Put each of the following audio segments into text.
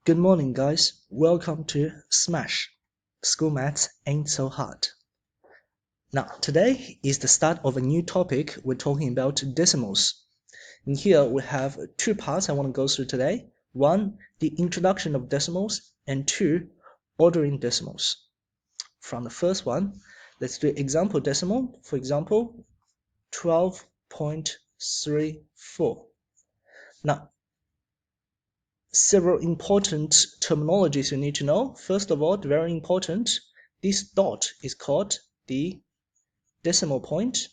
Good morning, guys. Welcome to Smash. School Maths Ain't So Hard. Now, today is the start of a new topic. We're talking about decimals. In here, we have two parts I want to go through today. One, the introduction of decimals, and two, ordering decimals. From the first one, let's do example decimal. For example, 12.34. Now, several important terminologies you need to know. First of all, very important, this dot is called the decimal point.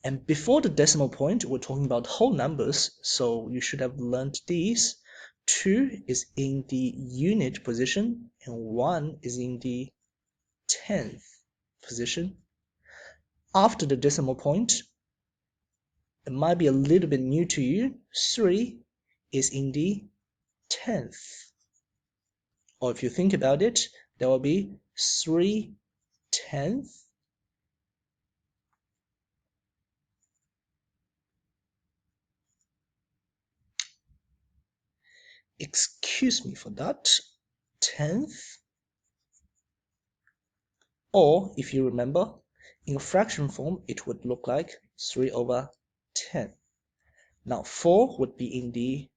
And before the decimal point, we're talking about whole numbers, so you should have learned these. 2 is in the unit position, and 1 is in the 10th position. After the decimal point, it might be a little bit new to you. 3 is in the 10th. Or if you think about it, there will be 3/10. Excuse me for that. 10th. Or if you remember, in fraction form, it would look like 3/10. Now 4 would be in the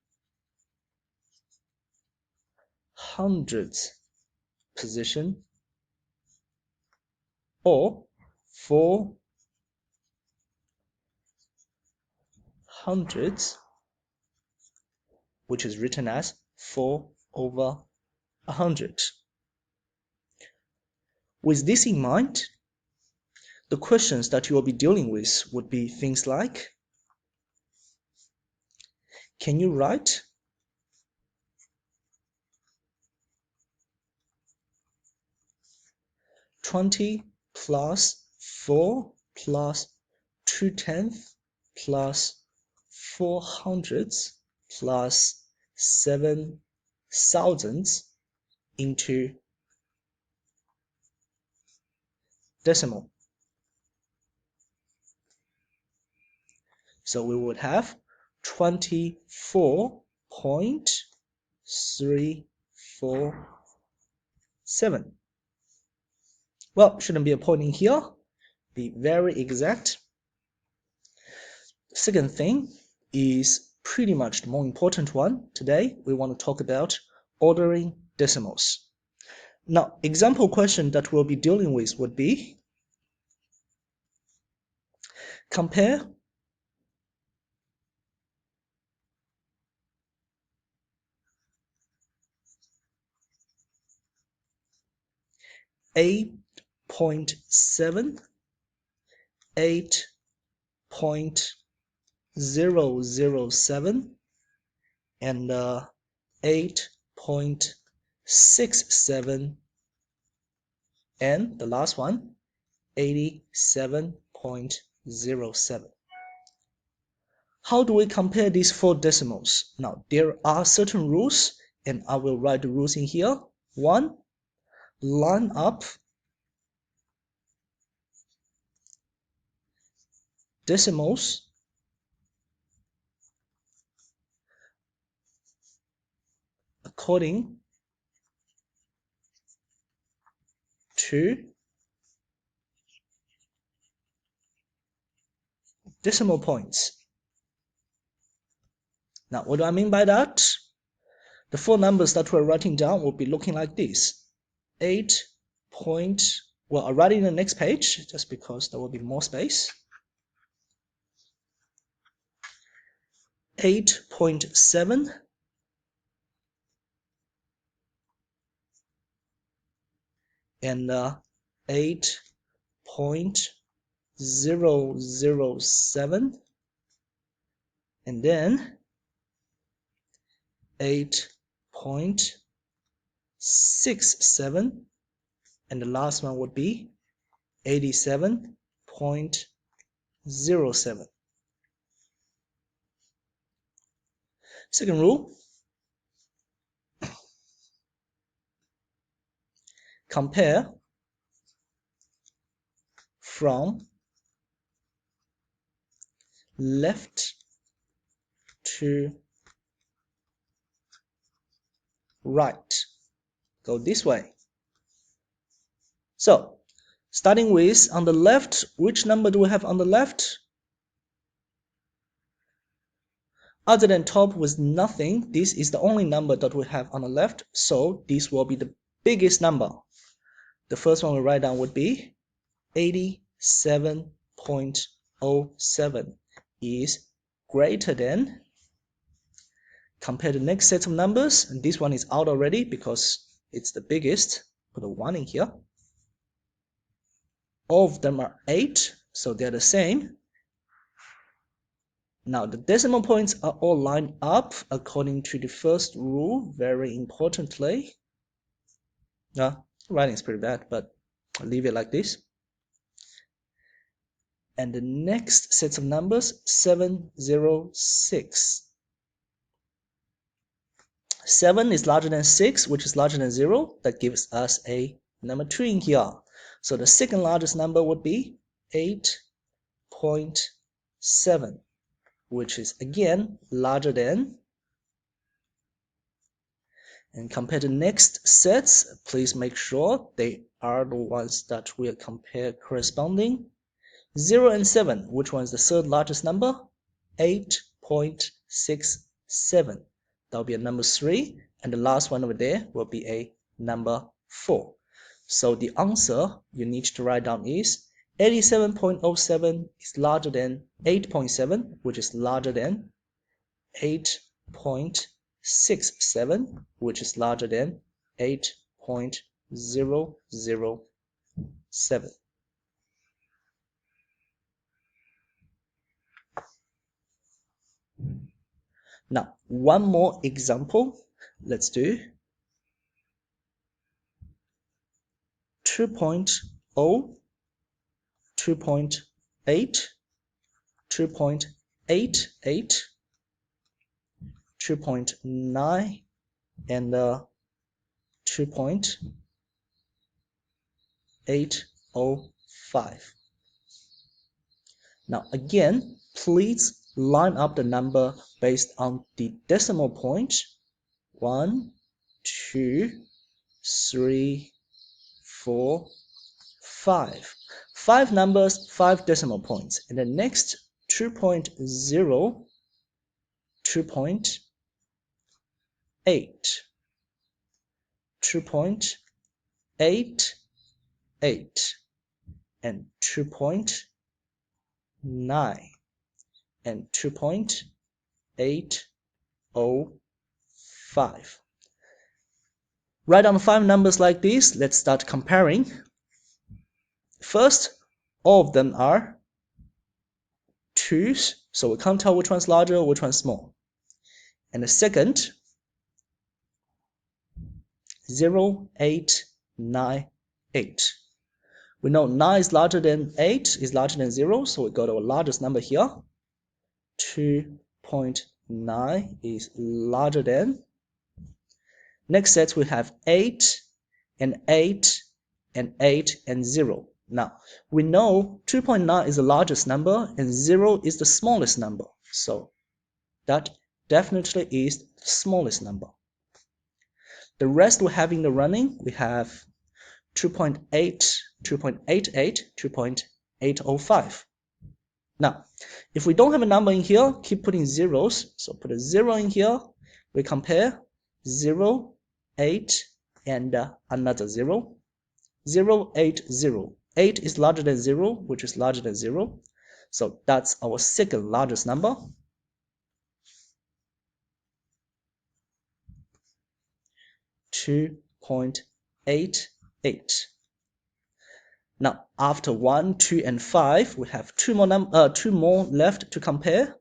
hundredths position, or 4/100, which is written as 4/100. With this in mind, the questions that you will be dealing with would be things like, can you write 20 plus 4 plus 2/10 plus 400 plus 7,000 into decimal? So we would have 24.347. Well, shouldn't be a point in here. Be very exact. Second thing is pretty much the more important one. Today, we want to talk about ordering decimals. Now, example question that we'll be dealing with would be, compare eight 8.7, 8.007, and 8.67, and the last one, 87.07. How do we compare these four decimals? Now, there are certain rules, and I will write the rules in here. 1, line up decimals according to decimal points. Now, what do I mean by that? The four numbers that we're writing down will be looking like this. 8 point, well, I'll write it in the next page just because there will be more space. 8.7, and 8.007, and then 8.67, and the last one would be 87.07. Second rule, compare from left to right. Go this way. So, starting with on the left, which number do we have on the left? Other than top with nothing, this is the only number that we have on the left, so this will be the biggest number. The first one we write down would be 87.07 is greater than. Compare the next set of numbers, and this one is out already because it's the biggest. Put a 1 in here. All of them are 8, so they're the same. Now the decimal points are all lined up according to the first rule, very importantly. Writing is pretty bad, but I'll leave it like this. And the next set of numbers, 706. 7 is larger than 6, which is larger than 0. That gives us a number 2 in here. So the second largest number would be 8.7, which is again larger than. And compare the next sets. Please make sure they are the ones that we'll compare corresponding. 0 and 7, which one is the third largest number? 8.67. That will be a number 3, and the last one over there will be a number 4. So the answer you need to write down is 87.07 is larger than 8.7, which is larger than 8.67, which is larger than 8.007. Now, one more example. Let's do 2.0, 2.8, 2.88, 2.9, and 2.805. Now, again, please line up the number based on the decimal point. 1, 2, 3, 4, 5. 5 numbers, 5 decimal points. And the next 2.0, 2.8, 2.88, and 2.9, and 2.805. Write down 5 numbers like this. Let's start comparing. First, all of them are 2s, so we can't tell which one's larger or which one's small. And the second, 0, 8, 9, 8. We know 9 is larger than 8, is larger than 0, so we go to our largest number here. 2.9 is larger than. Next set we have 8 and 8 and 8 and 0. Now we know 2.9 is the largest number and 0 is the smallest number, so that definitely is the smallest number. The rest we have in the running, we have 2.8, 2.88, 2.805. Now, if we don't have a number in here, keep putting zeros. So put a 0 in here. We compare 0, 8, and another 0. 0, 8, 0. 8 is larger than 0, which is larger than 0. So that's our second largest number. 2.88. Now, after 1, 2, and 5, we have two more left to compare.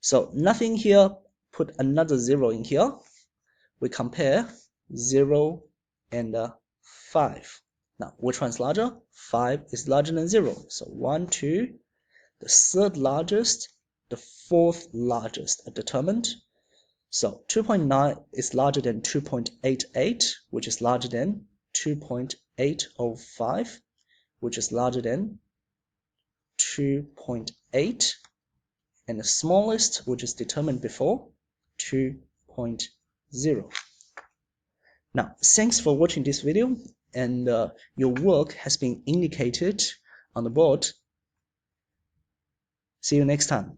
So nothing here, put another 0 in here. We compare 0 and 5. Now, which one's larger? 5 is larger than 0. So 1, 2, the third largest, the fourth largest are determined. So 2.9 is larger than 2.88, which is larger than 2.805, which is larger than 2.8. and the smallest, which is determined before, 2.0. Now, thanks for watching this video, and your work has been indicated on the board. See you next time.